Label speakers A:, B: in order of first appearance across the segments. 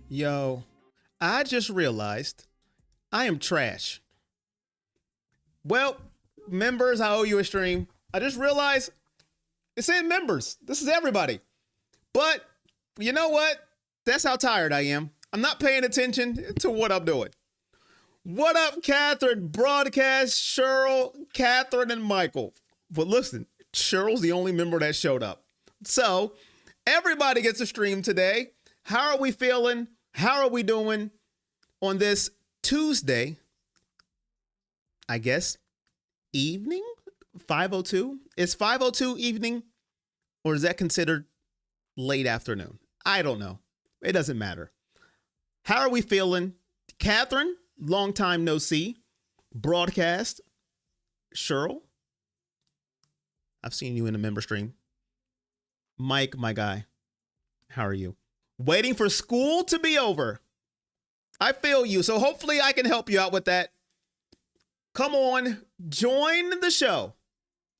A: Yo, I just realized I am trash. Well, members, I owe you a stream. I just realized it's in members. This is everybody. But you know what? That's how tired I am. I'm not paying attention to what I'm doing. What up, Catherine? Broadcast, Cheryl, Catherine, and Michael. But listen, Cheryl's the only member that showed up. So everybody gets a stream today. How are we feeling? How are we doing on this Tuesday, I guess, evening? 5:02? Is 5:02 evening, or is that considered late afternoon? I don't know. It doesn't matter. How are we feeling? Catherine, long time no see. Broadcast, Cheryl, I've seen you in the member stream. Mike, my guy, how are you? Waiting for school to be over. I feel you. So hopefully I can help you out with that. Come on, join the show.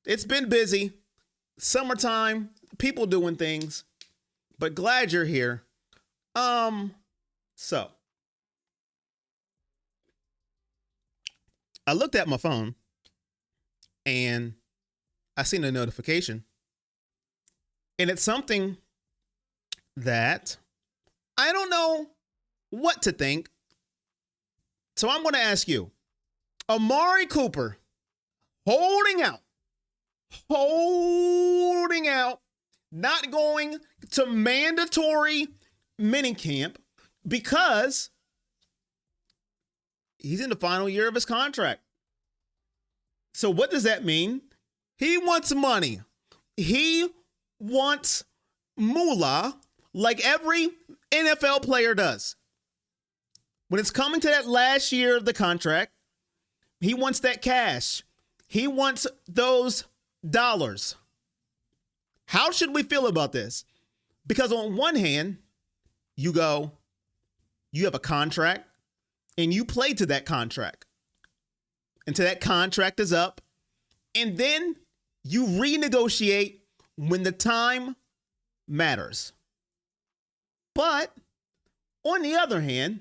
A: It's been busy. Summertime, people doing things, but glad you're here. So I looked at my phone and I seen a notification, and it's something that I don't know what to think. So I'm going to ask you, Amari Cooper holding out, not going to mandatory minicamp because he's in the final year of his contract. So what does that mean? He wants money. He wants moolah like every NFL player does. When it's coming to that last year of the contract, he wants that cash. He wants those dollars. How should we feel about this? Because on one hand, you have a contract and you play to that contract until that contract is up. And then you renegotiate when the time matters. But on the other hand,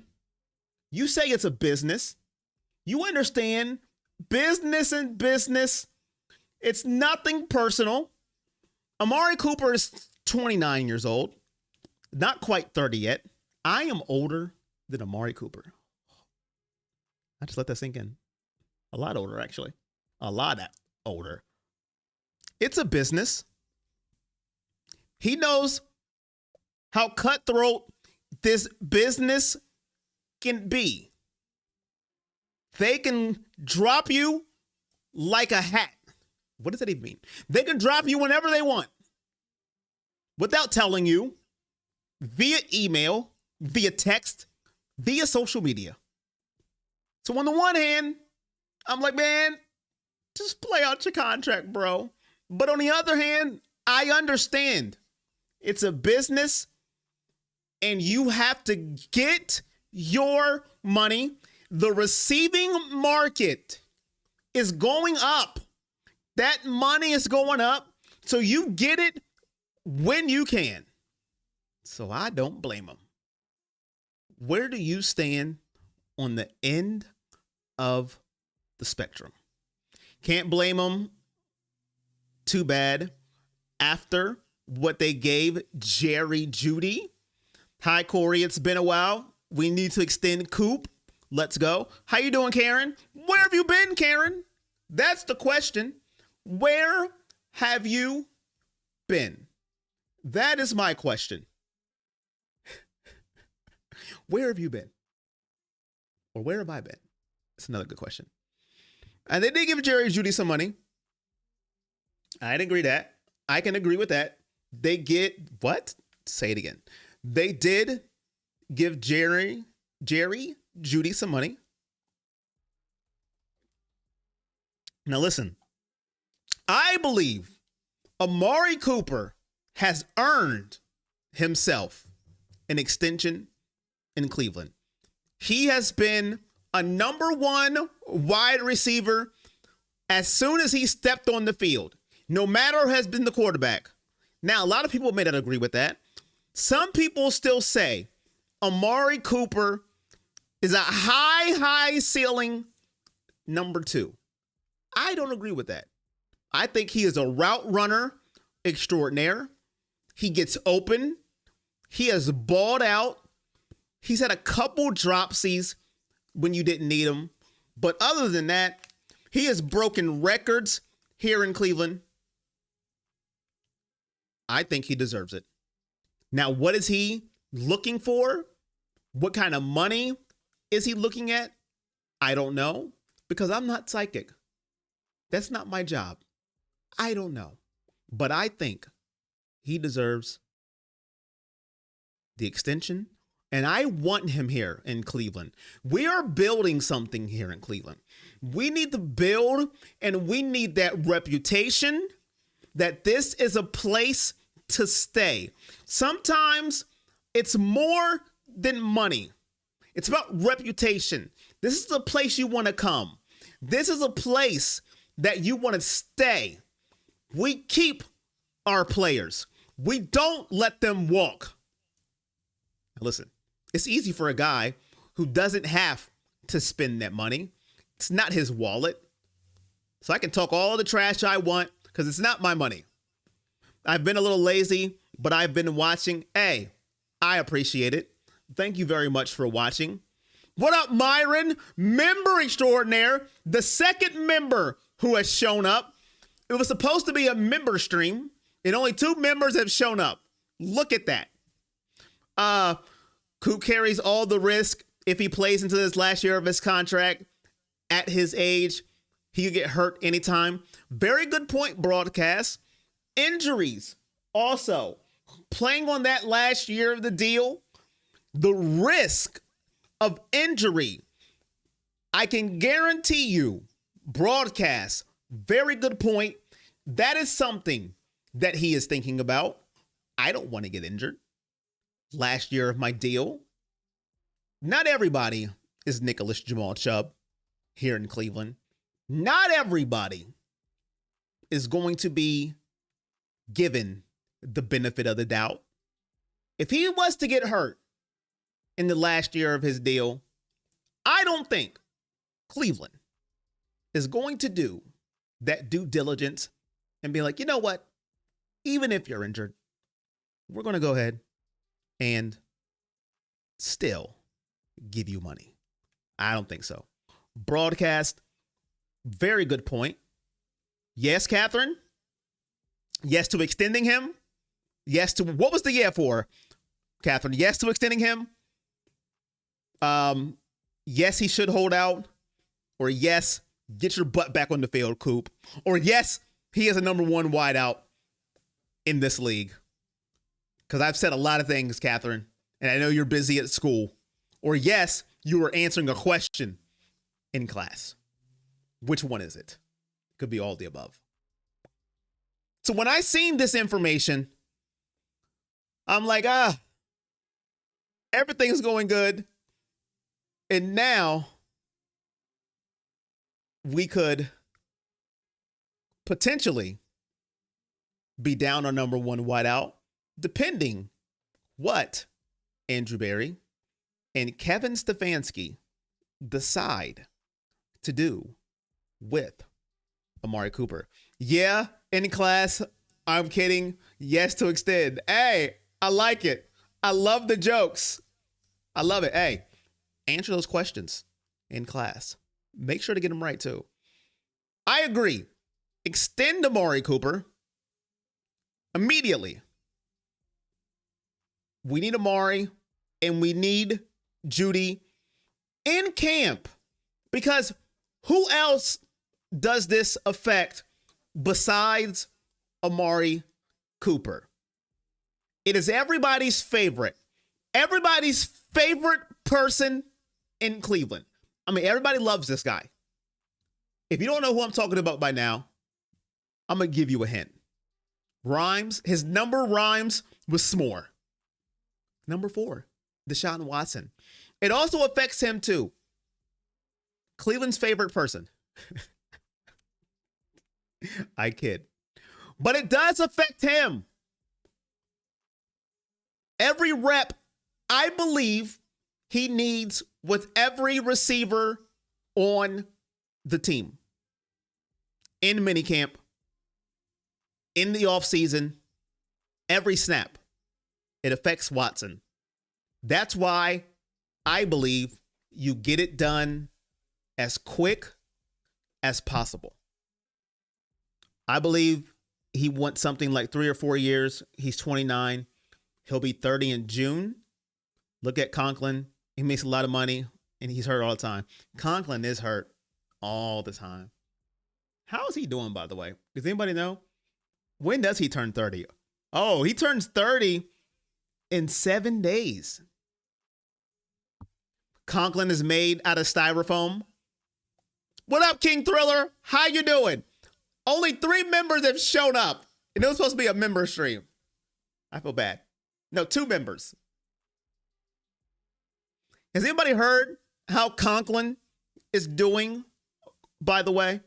A: you say it's a business. You understand business and business. It's nothing personal. Amari Cooper is 29 years old, not quite 30 yet. I am older than Amari Cooper. I just let that sink in. A lot older, actually. A lot older. It's a business. He knows how cutthroat this business can be. They can drop you like a hat. What does that even mean? They can drop you whenever they want without telling you, via email, via text, via social media. So on the one hand, I'm like, man, just play out your contract, bro. But on the other hand, I understand it's a business and you have to get your money. The receiving market is going up. That money is going up. So you get it when you can. So I don't blame him. Where do you stand on the end of the spectrum? Can't blame him. Too bad. After what they gave Jerry Jeudy. Hi, Corey. It's been a while. We need to extend Coop. Let's go. How you doing, Karen? Where have you been, Karen? That's the question. Where have you been? That is my question. Where have you been? Or where have I been? That's another good question. And they did give Jerry Jeudy some money. I'd agree that. I can agree with that. They get what? Say it again. They did give Jerry Jeudy some money. Now listen, I believe Amari Cooper has earned himself an extension in Cleveland. He has been a number one wide receiver as soon as he stepped on the field, no matter who has been the quarterback. Now, a lot of people may not agree with that. Some people still say Amari Cooper is a high ceiling number 2. I don't agree with that. I think he is a route runner extraordinaire. He gets open. He has balled out. He's had a couple dropsies when you didn't need him. But other than that, he has broken records here in Cleveland. I think he deserves it. Now, what is he looking for? What kind of money is he looking at? I don't know, because I'm not psychic. That's not my job. I don't know. But I think he deserves the extension, and I want him here in Cleveland. We are building something here in Cleveland. We need to build, and we need that reputation that this is a place to stay. Sometimes it's more than money. It's about reputation. This is a place you want to come. This is a place that you want to stay. We keep our players. We don't let them walk. Listen, it's easy for a guy who doesn't have to spend that money. It's not his wallet. So I can talk all the trash I want because it's not my money. I've been a little lazy, but I've been watching. Hey, I appreciate it. Thank you very much for watching. What up, Myron? Member extraordinaire, the second member who has shown up. It was supposed to be a member stream, and only 2 members have shown up. Look at that. Coop carries all the risk if he plays into this last year of his contract. At his age, he could get hurt anytime. Very good point, broadcast. Injuries also. Playing on that last year of the deal, the risk of injury, I can guarantee you, broadcast, very good point. That is something that he is thinking about. I don't want to get injured. Last year of my deal. Not everybody is Nicholas Jamal Chubb here in Cleveland. Not everybody is going to be given the benefit of the doubt. If he was to get hurt in the last year of his deal, I don't think Cleveland is going to do that due diligence and be like, you know what? Even if you're injured, we're going to go ahead and still give you money. I don't think so. Broadcast, very good point. Yes, Catherine. Yes to extending him. Yes to, what was the yeah for, Catherine? Yes to extending him. Yes, he should hold out. Or yes, get your butt back on the field, Coop. Or yes, he is a number 1 wideout in this league. Because I've said a lot of things, Catherine, and I know you're busy at school. Or yes, you were answering a question in class. Which one is it? Could be all the above. So when I seen this information, I'm like, everything's going good. And now we could potentially be down on number 1 wideout, depending what Andrew Berry and Kevin Stefanski decide to do with Amari Cooper. Yeah, in class, I'm kidding. Yes to extend. Hey, I like it. I love the jokes. I love it. Hey, answer those questions in class. Make sure to get them right, too. I agree. Extend Amari Cooper immediately. We need Amari and we need Judy in camp, because who else does this affect besides Amari Cooper? It is everybody's favorite person in Cleveland. I mean, everybody loves this guy. If you don't know who I'm talking about by now, I'm going to give you a hint. Rhymes, his number rhymes with s'more. Number 4, Deshaun Watson. It also affects him too. Cleveland's favorite person. I kid. But it does affect him. Every rep I believe he needs with every receiver on the team in minicamp, in the offseason, every snap. It affects Watson. That's why I believe you get it done as quick as possible. I believe he wants something like 3 or 4 years. He's 29. He'll be 30 in June. Look at Conklin. He makes a lot of money, and he's hurt all the time. Conklin is hurt all the time. How is he doing, by the way? Does anybody know? When does he turn 30? Oh, he turns 30 in 7 days. Conklin is made out of styrofoam. What up, King Thriller? How you doing? Only 3 members have shown up. And it was supposed to be a member stream. I feel bad. No, 2 members. Has anybody heard how Conklin is doing, by the way?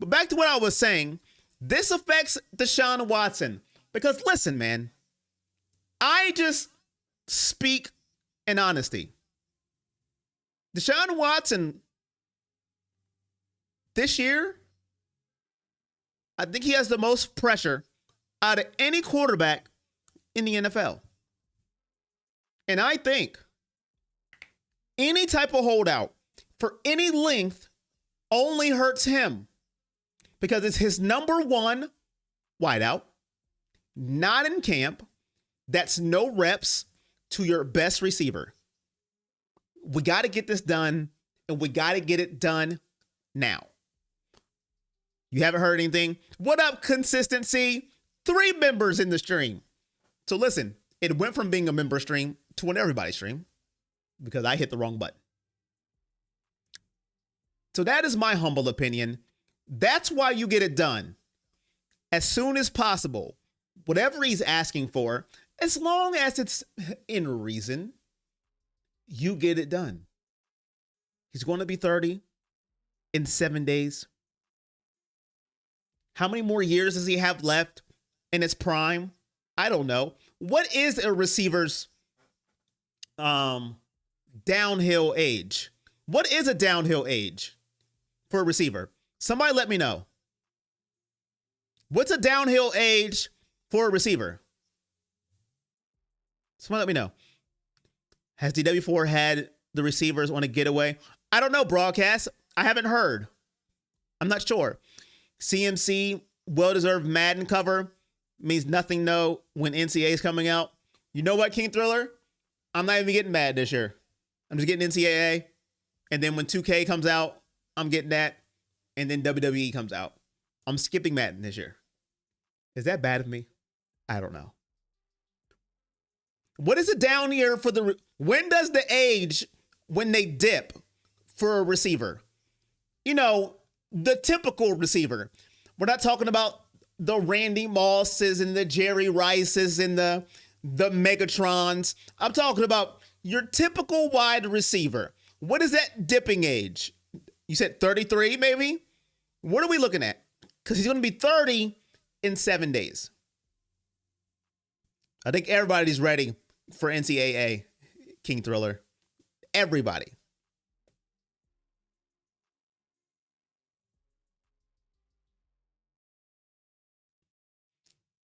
A: But back to what I was saying. This affects Deshaun Watson. Because listen, man. I just speak in honesty. Deshaun Watson, this year, I think he has the most pressure out of any quarterback in the NFL. And I think any type of holdout for any length only hurts him because it's his number 1 wideout, not in camp. That's no reps to your best receiver. We got to get this done, and we got to get it done now. You haven't heard anything? What up, consistency? 3 members in the stream. So listen, it went from being a member stream to an everybody stream because I hit the wrong button. So that is my humble opinion. That's why you get it done as soon as possible. Whatever he's asking for, as long as it's in reason, you get it done. He's going to be 30 in 7 days. How many more years does he have left in his prime? I don't know. What is a receiver's downhill age? What is a downhill age for a receiver? Somebody let me know. What's a downhill age for a receiver? Somebody let me know. Has DW4 had the receivers on a getaway? I don't know, broadcast. I haven't heard. I'm not sure. CMC, well-deserved Madden cover, means nothing no when NCAA is coming out. You know what, King Thriller? I'm not even getting Madden this year. I'm just getting NCAA. And then when 2K comes out, I'm getting that. And then WWE comes out. I'm skipping Madden this year. Is that bad of me? I don't know. What is it down here for when does the age when they dip for a receiver? You know, the typical receiver. We're not talking about the Randy Mosses and the Jerry Rices and the Megatrons. I'm talking about your typical wide receiver. What is that dipping age? You said 33 maybe? What are we looking at? Because he's going to be 30 in 7 days. I think everybody's ready for NCAA, King Thriller. Everybody.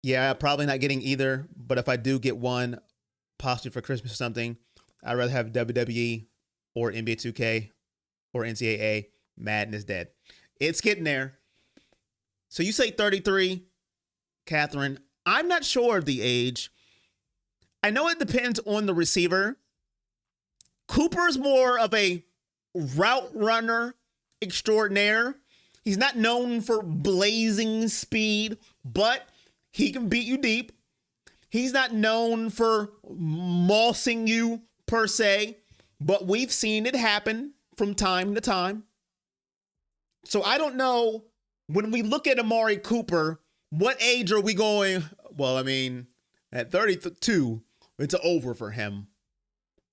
A: Yeah, probably not getting either. But if I do get one, possibly for Christmas or something, I'd rather have WWE or NBA 2K or NCAA. Madden is dead. It's getting there. So you say 33, Catherine. I'm not sure of the age. I know it depends on the receiver. Cooper's more of a route runner extraordinaire. He's not known for blazing speed, but he can beat you deep. He's not known for mossing you per se, but we've seen it happen from time to time. So I don't know, when we look at Amari Cooper, what age are we going? Well, I mean, at 32, it's over for him.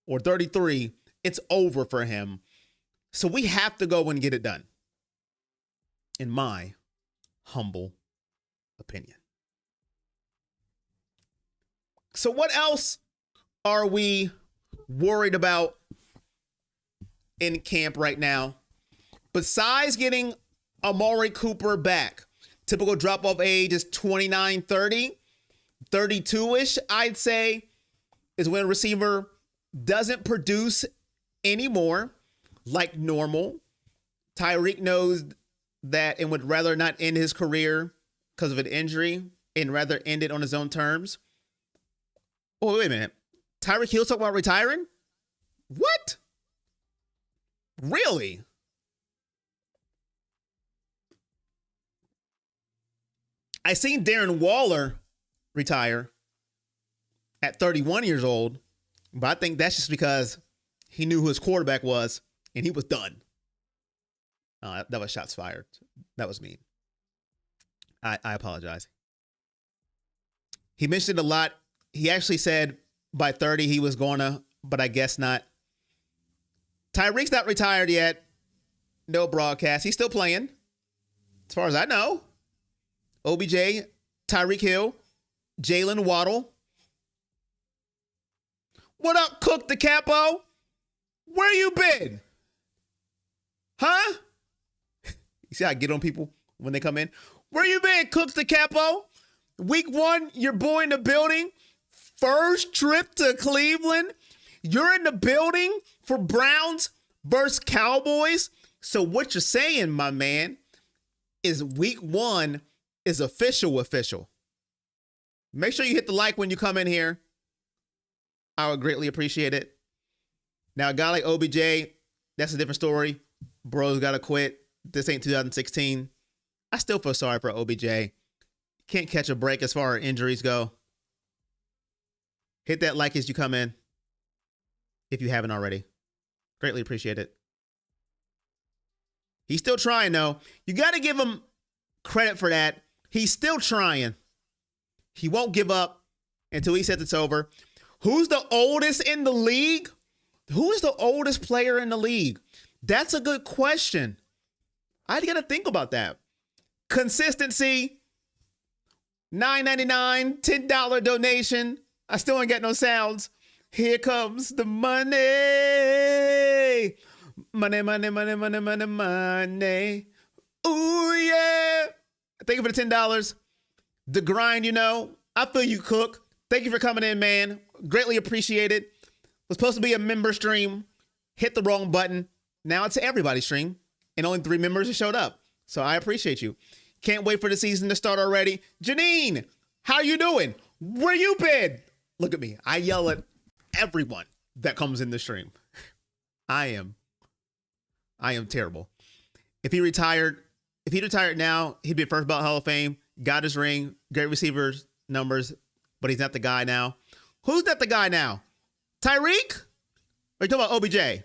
A: Or 33, it's over for him. So we have to go and get it done, in my humble opinion. So what else are we worried about in camp right now, besides getting Amari Cooper back, typical drop-off age is 29, 30, 32-ish, I'd say, is when a receiver doesn't produce anymore like normal. Tyreek knows that and would rather not end his career because of an injury and rather end it on his own terms. Oh, wait a minute. Tyreek Hill's talking about retiring? What? Really? I seen Darren Waller retire at 31 years old, but I think that's just because he knew who his quarterback was and he was done. That was shots fired. That was mean. I apologize. He mentioned a lot. He actually said by 30 he was gonna, but I guess not. Tyreek's not retired yet. No broadcast. He's still playing, as far as I know. OBJ, Tyreek Hill, Jalen Waddle. What up, Cook the Capo? Where you been? Huh? You see how I get on people when they come in? Where you been, Cook the Capo? Week 1, your boy in the building. First trip to Cleveland. You're in the building for Browns versus Cowboys. So what you're saying, my man, is week 1 is official. Make sure you hit the like when you come in here. I would greatly appreciate it. Now, a guy like OBJ, that's a different story. Bro's got to quit. This ain't 2016. I still feel sorry for OBJ. Can't catch a break as far as injuries go. Hit that like as you come in, if you haven't already. Greatly appreciate it. He's still trying, though. You got to give him credit for that. He's still trying. He won't give up until he says it's over. Who's the oldest in the league? Who is the oldest player in the league? That's a good question. I got to think about that. Consistency, $9.99, $10 donation. I still ain't got no sounds. Here comes the money. Money, money, money, money, money, money. Ooh, yeah. Thank you for the $10. The grind, you know. I feel you, Cook. Thank you for coming in, man. Greatly appreciate it. Was supposed to be a member stream. Hit the wrong button. Now it's everybody's stream. And only 3 members have showed up. So I appreciate you. Can't wait for the season to start already. Janine, how you doing? Where you been? Look at me. I yell at everyone that comes in the stream. I am terrible. If he retired now, he'd be first ballot Hall of Fame. Got his ring. Great receivers numbers, but he's not the guy now. Who's not the guy now? Tyreek? Or you talking about OBJ?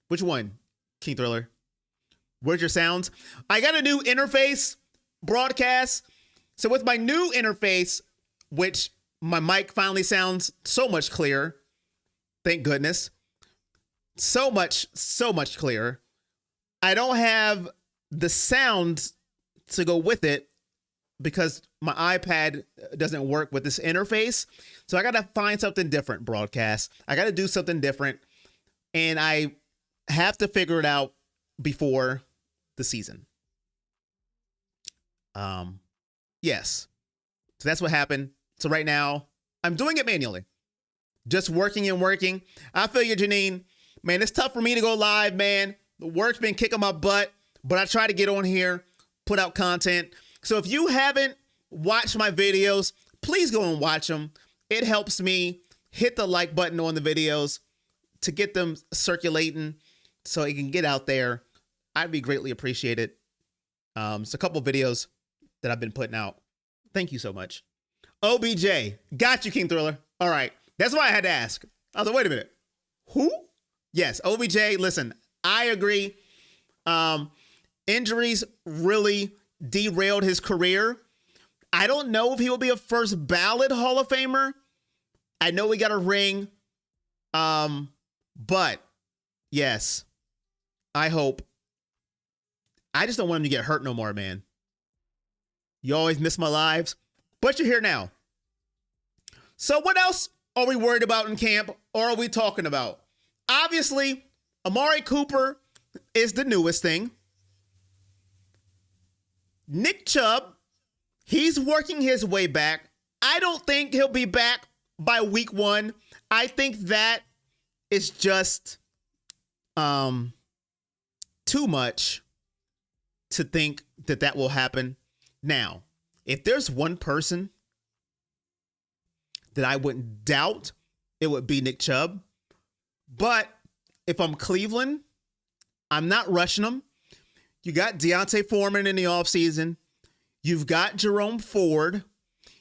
A: Which one? King Thriller. Where's your sounds? I got a new interface broadcast. So with my new interface, which my mic finally sounds so much clearer. Thank goodness. So much clearer. I don't have the sound to go with it because my iPad doesn't work with this interface. So I got to find something different, broadcast. I got to do something different. And I have to figure it out before the season. Yes. So that's what happened. So right now, I'm doing it manually. Just working and working. I feel you, Janine. Man, it's tough for me to go live, man. The work's been kicking my butt, but I try to get on here, put out content. So if you haven't watched my videos, please go and watch them. It helps me. Hit the like button on the videos to get them circulating so it can get out there. I'd be greatly appreciated. It's a couple videos that I've been putting out. Thank you so much. OBJ. Got you, King Thriller. All right. That's why I had to ask. I was like, wait a minute. Who? Yes, OBJ. Listen, I agree. Injuries really derailed his career. I don't know if he will be a first ballot Hall of Famer. I know he got a ring. But yes, I hope. I just don't want him to get hurt no more, man. You always miss my lives, but you're here now. So what else are we worried about in camp, or are we talking about? Obviously, Amari Cooper is the newest thing. Nick Chubb, he's working his way back. I don't think he'll be back by week 1. I think that is just too much to think that that will happen. Now, if there's one person that I wouldn't doubt, it would be Nick Chubb. But if I'm Cleveland, I'm not rushing them. You got Deontay Foreman in the offseason. You've got Jerome Ford.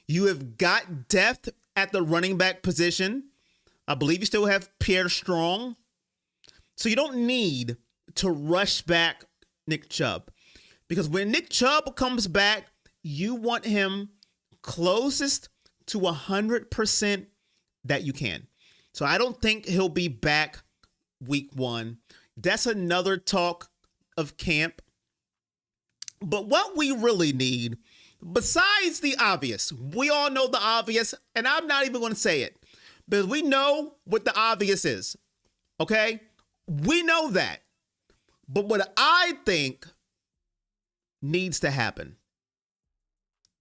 A: You have got depth at the running back position. I believe you still have Pierre Strong. So you don't need to rush back Nick Chubb. Because when Nick Chubb comes back, you want him closest to 100% that you can. So I don't think he'll be back week 1. That's another talk of camp. But what we really need, besides the obvious, we all know the obvious, and I'm not even going to say it, because we know what the obvious is, okay? We know that. But what I think needs to happen,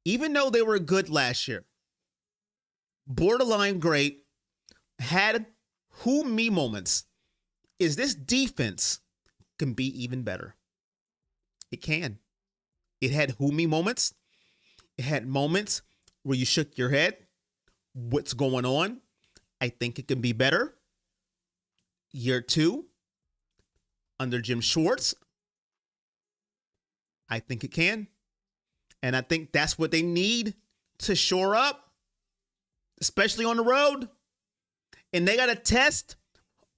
A: even though they were good last year, borderline great, had who me moments, is this defense can be even better. It can. It had who me moments. It had moments where you shook your head. What's going on? I think it can be better. Year 2, under Jim Schwartz, I think it can. And I think that's what they need to shore up, especially on the road. And they got a test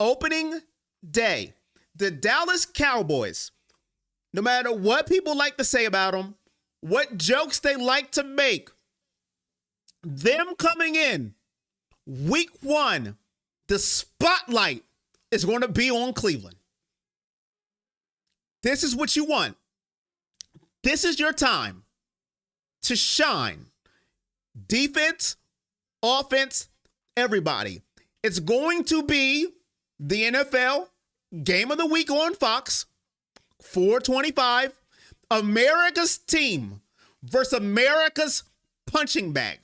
A: opening day. The Dallas Cowboys, no matter what people like to say about them, what jokes they like to make, them coming in week 1, the spotlight is going to be on Cleveland. This is what you want. This is your time to shine. Defense, offense, everybody. It's going to be the NFL Game of the Week on Fox, 4:25. America's team versus America's punching bag.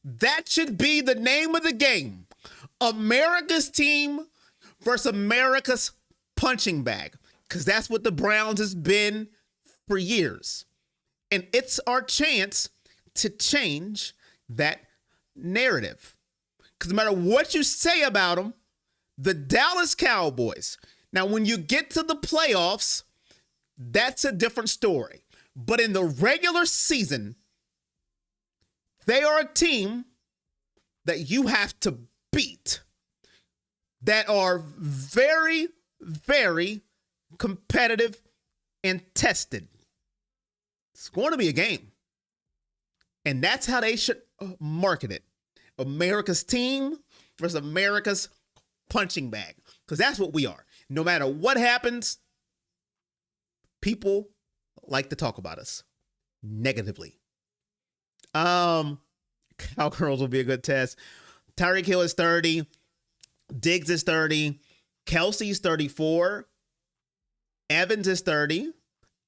A: That should be the name of the game. America's team versus America's punching bag. Because that's what the Browns has been for years. And it's our chance to change that narrative. Because no matter what you say about them, the Dallas Cowboys, now when you get to the playoffs, that's a different story. But in the regular season, they are a team that you have to beat, that are very, very competitive and tested. It's going to be a game. And that's how they should market it. America's team versus America's punching bag. Because that's what we are. No matter what happens, people like to talk about us negatively. Cowgirls will be a good test. Tyreek Hill is 30. Diggs is 30. Kelsey's 34. Evans is 30.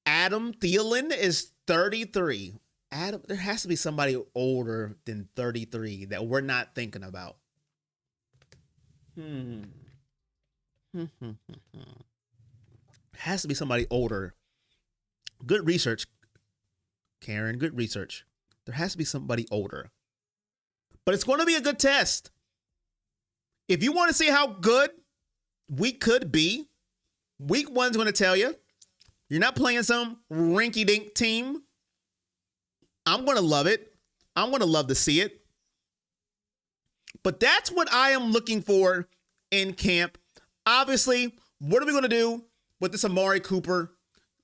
A: Adam Thielen is 33. Adam, there has to be somebody older than 33 that we're not thinking about. Has to be somebody older. Good research, Karen. Good research. There has to be somebody older. But it's going to be a good test. If you want to see how good we could be, week 1's going to tell you. You're not playing some rinky-dink team. I'm going to love it. I'm going to love to see it. But that's what I am looking for in camp. Obviously, what are we going to do with this Amari Cooper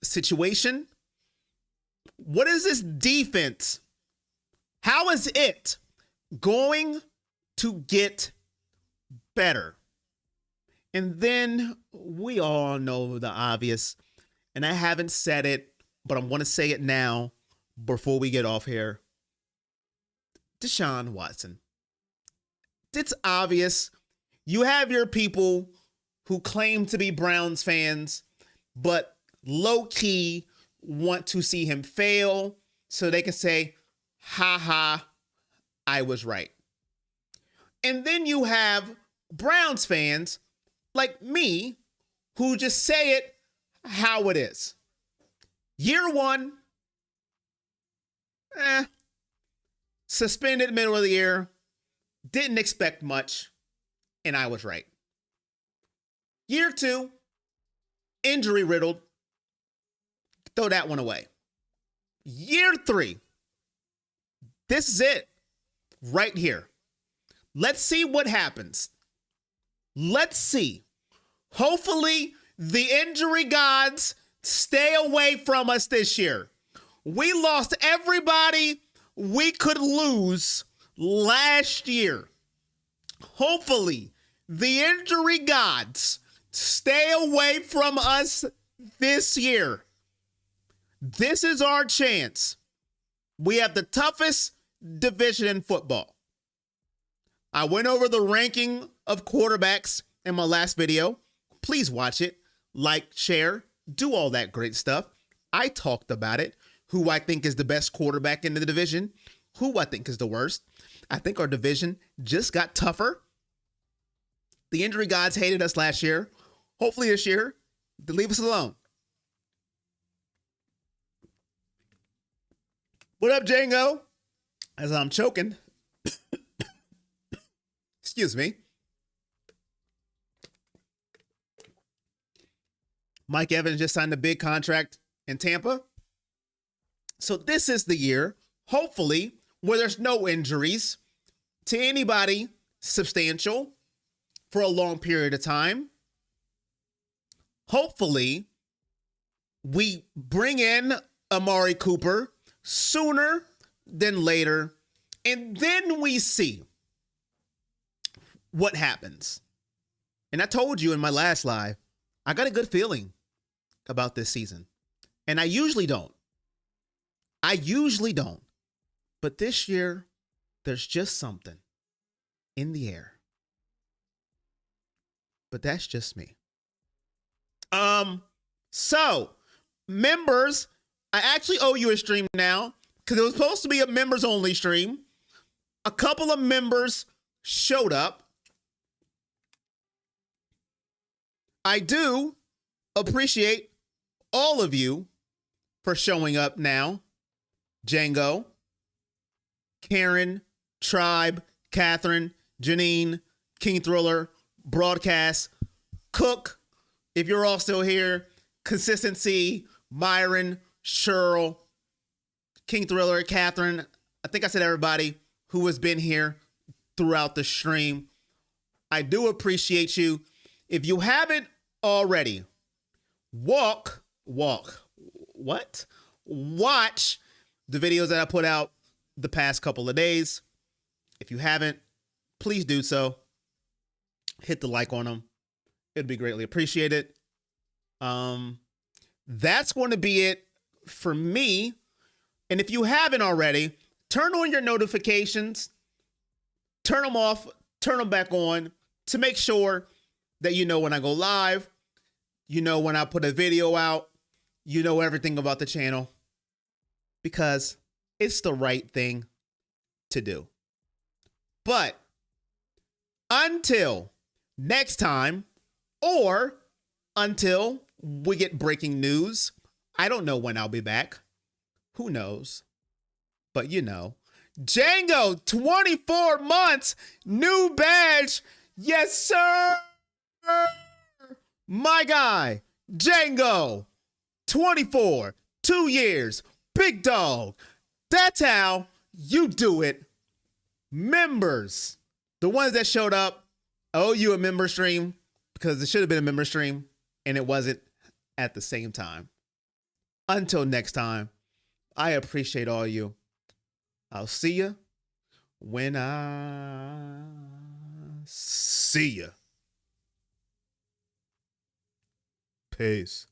A: situation? What is this defense? How is it going to get better? And then we all know the obvious, and I haven't said it, but I'm going to say it now before we get off here. Deshaun Watson. It's obvious. You have your people who claim to be Browns fans, but low-key want to see him fail so they can say, ha ha, I was right. And then you have Browns fans like me who just say it how it is. Year one, suspended middle of the year, didn't expect much, and I was right. Year two, injury riddled, throw that one away. Year three, this is it, right here. Let's see what happens. Let's see. Hopefully, the injury gods stay away from us this year. We lost everybody we could lose last year. Hopefully, the injury gods stay away from us this year. This is our chance. We have the toughest division in football. I went over the ranking of quarterbacks in my last video. Please watch it. Like, share, do all that great stuff. I talked about it. Who I think is the best quarterback in the division. Who I think is the worst. I think our division just got tougher. The injury gods hated us last year. Hopefully this year, they leave us alone. What up, Django? As I'm choking. Excuse me. Mike Evans just signed a big contract in Tampa. So this is the year, hopefully, where there's no injuries to anybody substantial for a long period of time. Hopefully, we bring in Amari Cooper sooner than later, and then we see what happens. And I told you in my last live, I got a good feeling about this season. And I usually don't. But this year, there's just something in the air. But that's just me. So, members, I actually owe you a stream now because it was supposed to be a members only stream. A couple of members showed up. I do appreciate all of you for showing up now. Django, Karen, Tribe, Catherine, Janine, King Thriller, Broadcast, Cook, if you're all still here, Consistency, Myron, Cheryl, King Thriller, Catherine. I think I said everybody who has been here throughout the stream. I do appreciate you. If you haven't already, watch the videos that I put out the past couple of days. If you haven't, please do so. Hit the like on them. It'd be greatly appreciated. That's going to be it for me. And if you haven't already, turn on your notifications, turn them off, turn them back on to make sure that you know when I go live, you know when I put a video out, you know everything about the channel, because it's the right thing to do. But until next time, or until we get breaking news, I don't know when I'll be back. Who knows? But you know. Django, 24 months, new badge. Yes, sir. My guy, Django, 24, 2 years, big dog. That's how you do it. Members, the ones that showed up, I owe you a member stream because it should have been a member stream and it wasn't at the same time. Until next time, I appreciate all you. I'll see you when I see you. Peace.